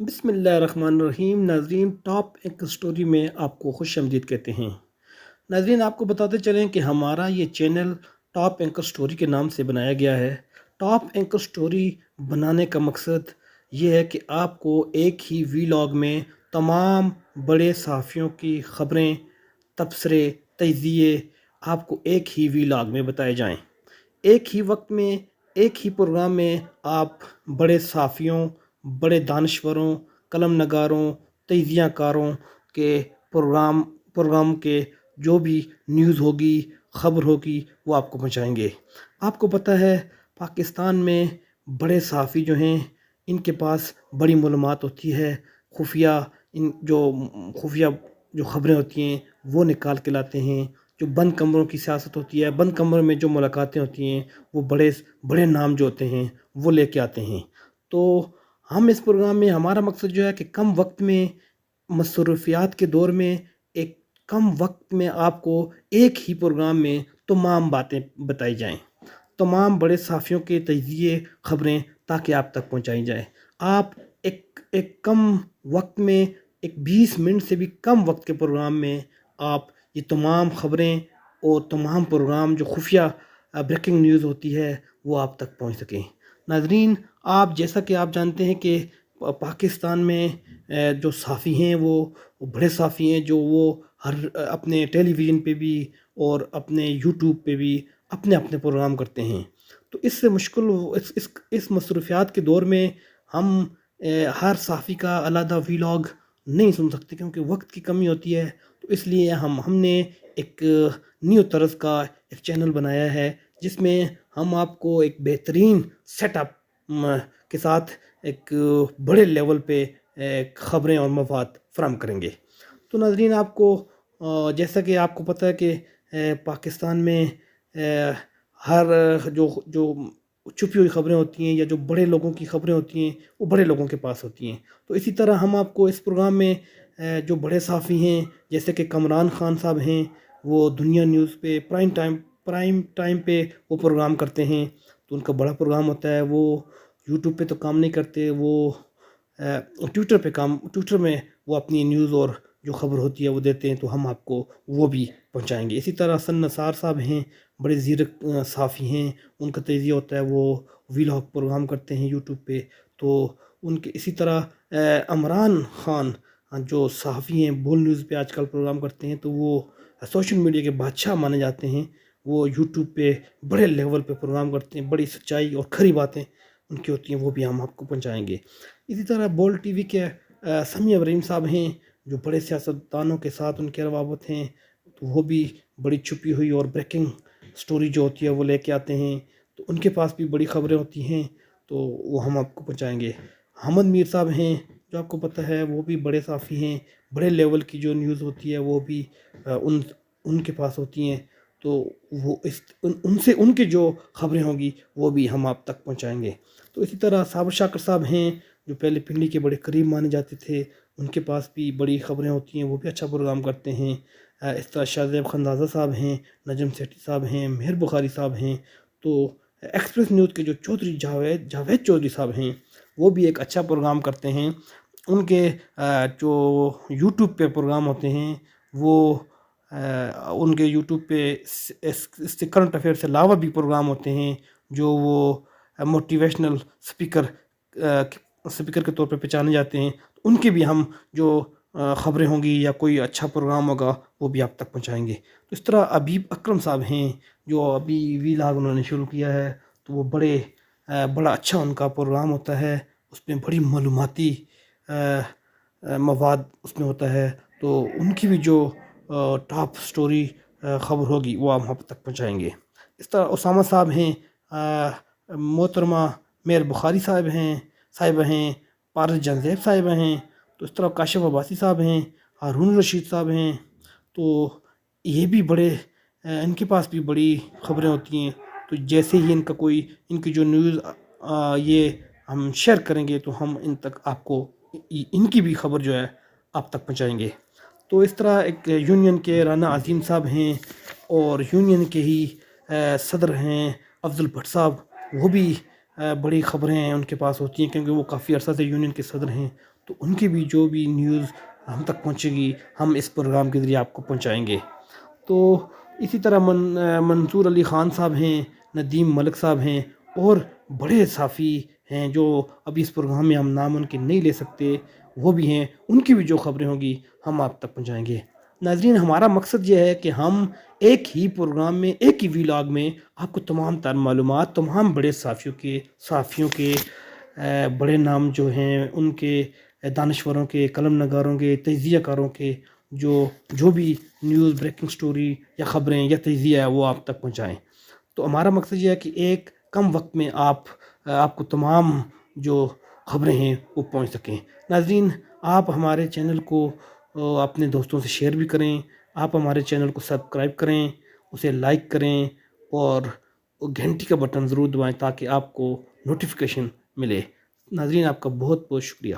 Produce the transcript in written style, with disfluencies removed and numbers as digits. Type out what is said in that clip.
بسم اللہ الرحمن الرحیم۔ ناظرین، ٹاپ ایک سٹوری میں آپ کو خوش آمدید کہتے ہیں۔ ناظرین، آپ کو بتاتے چلیں کہ ہمارا یہ چینل ٹاپ اینکر سٹوری کے نام سے بنایا گیا ہے۔ ٹاپ اینکر سٹوری بنانے کا مقصد یہ ہے کہ آپ کو ایک ہی ویلاگ میں تمام بڑے صحافیوں کی خبریں، تبصرے، تجزیے آپ کو ایک ہی ویلاگ میں بتائے جائیں۔ ایک ہی وقت میں، ایک ہی پروگرام میں آپ بڑے صحافیوں، بڑے دانشوروں، قلم نگاروں، تجزیہ کاروں کے پروگرام کے جو بھی نیوز ہوگی، خبر ہوگی، وہ آپ کو پہنچائیں گے۔ آپ کو پتہ ہے پاکستان میں بڑے صحافی جو ہیں، ان کے پاس بڑی معلومات ہوتی ہے، خفیہ جو خبریں ہوتی ہیں وہ نکال کے لاتے ہیں۔ جو بند کمروں کی سیاست ہوتی ہے، بند کمروں میں جو ملاقاتیں ہوتی ہیں، وہ بڑے بڑے نام جو ہوتے ہیں وہ لے کے آتے ہیں۔ تو ہم اس پروگرام میں، ہمارا مقصد جو ہے کہ کم وقت میں، مصروفیات کے دور میں، ایک کم وقت میں آپ کو ایک ہی پروگرام میں تمام باتیں بتائی جائیں، تمام بڑے صحافیوں کے تجزیے، خبریں تاکہ آپ تک پہنچائی جائیں۔ آپ ایک کم وقت میں، ایک 20 منٹ سے بھی کم وقت کے پروگرام میں آپ یہ تمام خبریں اور تمام پروگرام جو خفیہ بریکنگ نیوز ہوتی ہے وہ آپ تک پہنچ سکیں۔ ناظرین، جیسا کہ آپ جانتے ہیں کہ پاکستان میں جو صحافی ہیں وہ بڑے صحافی ہیں، جو وہ اپنے ٹیلی ویژن پہ بھی اور اپنے یوٹیوب پہ بھی اپنے اپنے پروگرام کرتے ہیں۔ تو اس سے مشکل اس مصروفیات کے دور میں ہم ہر صحافی کا علیحدہ ویلاگ نہیں سن سکتے، کیونکہ وقت کی کمی ہوتی ہے۔ تو اس لیے ہم نے ایک نیو طرز کا ایک چینل بنایا ہے، جس میں ہم آپ کو ایک بہترین سیٹ اپ کے ساتھ ایک بڑے لیول پہ خبریں اور مواد فراہم کریں گے۔ تو ناظرین، آپ کو جیسا کہ آپ کو پتہ ہے کہ پاکستان میں ہر جو چھپی ہوئی خبریں ہوتی ہیں یا جو بڑے لوگوں کی خبریں ہوتی ہیں وہ بڑے لوگوں کے پاس ہوتی ہیں۔ تو اسی طرح ہم آپ کو اس پروگرام میں جو بڑے صحافی ہیں، جیسے کہ کمران خان صاحب ہیں، وہ دنیا نیوز پہ پرائم ٹائم پہ وہ پروگرام کرتے ہیں۔ تو ان کا بڑا پروگرام ہوتا ہے۔ وہ یوٹیوب پہ تو کام نہیں کرتے، وہ ٹویٹر میں وہ اپنی نیوز اور جو خبر ہوتی ہے وہ دیتے ہیں، تو ہم آپ کو وہ بھی پہنچائیں گے۔ اسی طرح حسن نثار صاحب ہیں، بڑے زیرک صحافی ہیں، ان کا تجزیہ ہوتا ہے، وہ ویلاگ پروگرام کرتے ہیں یوٹیوب پہ۔ تو ان کے اسی طرح عمران خان جو صحافی ہیں، بول نیوز پہ آج کل پروگرام کرتے ہیں، تو وہ سوشل میڈیا کے بادشاہ مانے جاتے ہیں۔ وہ یوٹیوب پہ بڑے لیول پہ پروگرام کرتے ہیں، بڑی سچائی اور کھری باتیں ان کی ہوتی ہیں، وہ بھی ہم آپ کو پہنچائیں گے۔ اسی طرح بول ٹی وی کے سمیع ابراہیم صاحب ہیں، جو بڑے سیاستدانوں کے ساتھ ان کے روابط ہیں، تو وہ بھی بڑی چھپی ہوئی اور بریکنگ سٹوری جو ہوتی ہے وہ لے کے آتے ہیں۔ تو ان کے پاس بھی بڑی خبریں ہوتی ہیں، تو وہ ہم آپ کو پہنچائیں گے۔ حمد میر صاحب ہیں، جو آپ کو پتہ ہے وہ بھی بڑے صحافی ہیں، بڑے لیول کی جو نیوز ہوتی ہے وہ بھی ان کے پاس ہوتی ہیں۔ تو وہ ان کی جو خبریں ہوں گی وہ بھی ہم آپ تک پہنچائیں گے۔ تو اسی طرح صابر شاکر صاحب ہیں، جو پہلے پنڈی کے بڑے قریب مانے جاتے تھے، ان کے پاس بھی بڑی خبریں ہوتی ہیں، وہ بھی اچھا پروگرام کرتے ہیں۔ اس طرح شاہ زیب خندازہ صاحب ہیں، نجم سیٹھی صاحب ہیں، مہر بخاری صاحب ہیں۔ تو ایکسپریس نیوز کے جو چودھری جاوید چودھری صاحب ہیں، وہ بھی ایک اچھا پروگرام کرتے ہیں۔ ان کے جو یوٹیوب پہ پروگرام ہوتے ہیں، وہ ان کے یوٹیوب پہ اس کرنٹ افیئر سے علاوہ بھی پروگرام ہوتے ہیں، جو وہ موٹیویشنل اسپیکر کے طور پہ پہچانے جاتے ہیں۔ ان کی بھی ہم جو خبریں ہوں گی یا کوئی اچھا پروگرام ہوگا وہ بھی آپ تک پہنچائیں گے۔ تو اس طرح ابیب اکرم صاحب ہیں، جو ابھی ویلاگ انہوں نے شروع کیا ہے، تو وہ بڑا اچھا ان کا پروگرام ہوتا ہے، اس میں بڑی معلوماتی مواد اس میں ہوتا ہے۔ تو ان کی بھی جو ٹاپ سٹوری خبر ہوگی وہ ہم آپ تک پہنچائیں گے۔ اس طرح اسامہ صاحب ہیں، محترمہ مہر بخاری صاحبہ ہیں، پارس جنزیب صاحبہ ہیں۔ تو اس طرح کاشف عباسی صاحب ہیں، ہارون رشید صاحب ہیں۔ تو یہ بھی ان کے پاس بھی بڑی خبریں ہوتی ہیں۔ تو جیسے ہی ان کی جو نیوز یہ ہم شیئر کریں گے، تو ہم آپ کو ان کی بھی خبر جو ہے آپ تک پہنچائیں گے۔ تو اس طرح ایک یونین کے رانا عظیم صاحب ہیں، اور یونین کے ہی صدر ہیں افضل بھٹ صاحب، وہ بھی بڑی خبریں ان کے پاس ہوتی ہیں، کیونکہ وہ کافی عرصہ سے یونین کے صدر ہیں۔ تو ان کی بھی جو بھی نیوز ہم تک پہنچے گی ہم اس پروگرام کے ذریعے آپ کو پہنچائیں گے۔ تو اسی طرح منصور علی خان صاحب ہیں، ندیم ملک صاحب ہیں، اور بڑے صحافی ہیں جو ابھی اس پروگرام میں ہم نام ان کے نہیں لے سکتے، وہ بھی ہیں، ان کی بھی جو خبریں ہوں گی ہم آپ تک پہنچائیں گے۔ ناظرین، ہمارا مقصد یہ ہے کہ ہم ایک ہی پروگرام میں، ایک ہی ویلاگ میں آپ کو تمام تر معلومات، تمام بڑے صحافیوں کے بڑے نام جو ہیں ان کے، دانشوروں کے، قلم نگاروں کے، تجزیہ کاروں کے جو بھی نیوز، بریکنگ سٹوری یا خبریں یا تجزیہ ہے وہ آپ تک پہنچائیں۔ تو ہمارا مقصد یہ ہے کہ ایک کم وقت میں آپ کو تمام جو خبریں ہیں وہ پہنچ سکیں۔ ناظرین، آپ ہمارے چینل کو اپنے دوستوں سے شیئر بھی کریں، آپ ہمارے چینل کو سبسکرائب کریں، اسے لائک کریں، اور گھنٹی کا بٹن ضرور دبائیں تاکہ آپ کو نوٹیفیکیشن ملے۔ ناظرین، آپ کا بہت بہت شکریہ۔